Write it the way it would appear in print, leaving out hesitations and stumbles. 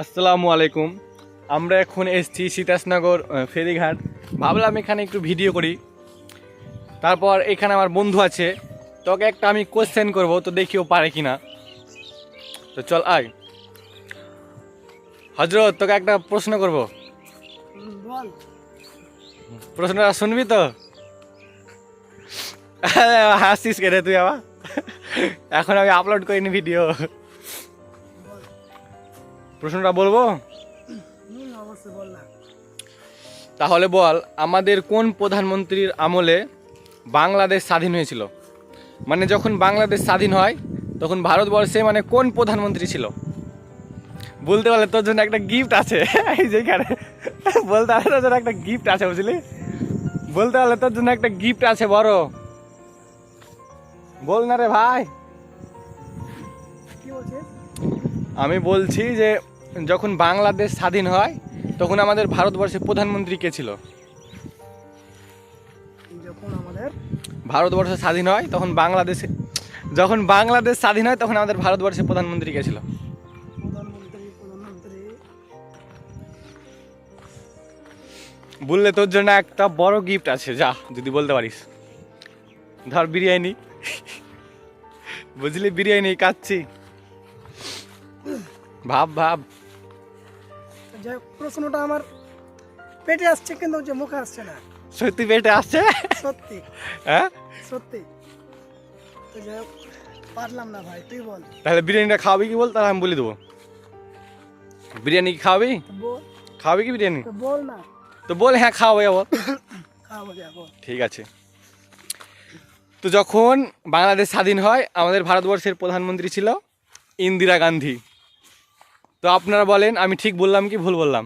আসসালামু আলাইকুম। আমরা এখন এসেছি সিতাসনগর ফেরিঘাট। ভাবলাম এখানে একটু ভিডিও করি। তারপর এখানে আমার বন্ধু আছে, তোকে একটা আমি কোশ্চেন করব, তো দেখিও পারে কিনা। তো চল আয়। হজরত, তোকে একটা প্রশ্ন করব, বল। প্রশ্নটা শুনবি তো? হাসিস কেটে তুই আবার। এখন আমি আপলোড করিনি ভিডিও। প্রশ্নটা বলবো? অবশ্যই বল না। তাহলে বল, আমাদের কোন প্রধানমন্ত্রীর আমলে বাংলাদেশ স্বাধীন হয়েছিল? মানে যখন বাংলাদেশ স্বাধীন হয় তখন ভারতবর্ষে মানে কোন প্রধানমন্ত্রী ছিল? বলতে পারলে তোর জন্য একটা গিফট আছে। এই যেখানে বলতে পারলে তোর জন্য একটা গিফট আছে, বুঝলি? বলতে পারলে তোর জন্য একটা গিফট আছে বড়। বল না রে ভাই। কি বলছিস? আমি বলছি যে যখন বাংলাদেশ স্বাধীন হয় তখন আমাদের ভারতবর্ষের প্রধানমন্ত্রী কে ছিল? যখন আমাদের ভারতবর্ষ স্বাধীন হয় তখন বাংলাদেশে, যখন বাংলাদেশ স্বাধীন হয় তখন আমাদের ভারতবর্ষের প্রধানমন্ত্রী কে ছিল? প্রধানমন্ত্রী বললে তোর জন্য একটা বড় গিফট আছে, যা যদি বলতে পারিস। ধর বিরিয়ানি, বুঝলি? বিরিয়ানি কাচ্ছি। ভাব ভাব। যে প্রশ্নটা আমার পেটে আসছে কিন্তু যে মুখে আসছে না। সত্যি পেটে আসছে? সত্যি হ্যাঁ, সত্যি। তো যাই হোক, পারলাম না ভাই, তুই বল। তাহলে বিরিয়ানিটা খাওয়াবি কি বল, তাহলে আমি বলে দেবো। বিরিয়ানি কি খাওয়াবি? বল, খাওয়াবি কি বিরিয়ানি? তো বল না। তো বল হ্যাঁ খাওয়াবো বল। খাওয়াবো, যা বল। ঠিক আছে। তো যখন বাংলাদেশ স্বাধীন হয় আমাদের ভারতবর্ষের প্রধানমন্ত্রী ছিল ইন্দিরা গান্ধী। তো আপনারা বলেন আমি ঠিক বললাম কি ভুল বললাম?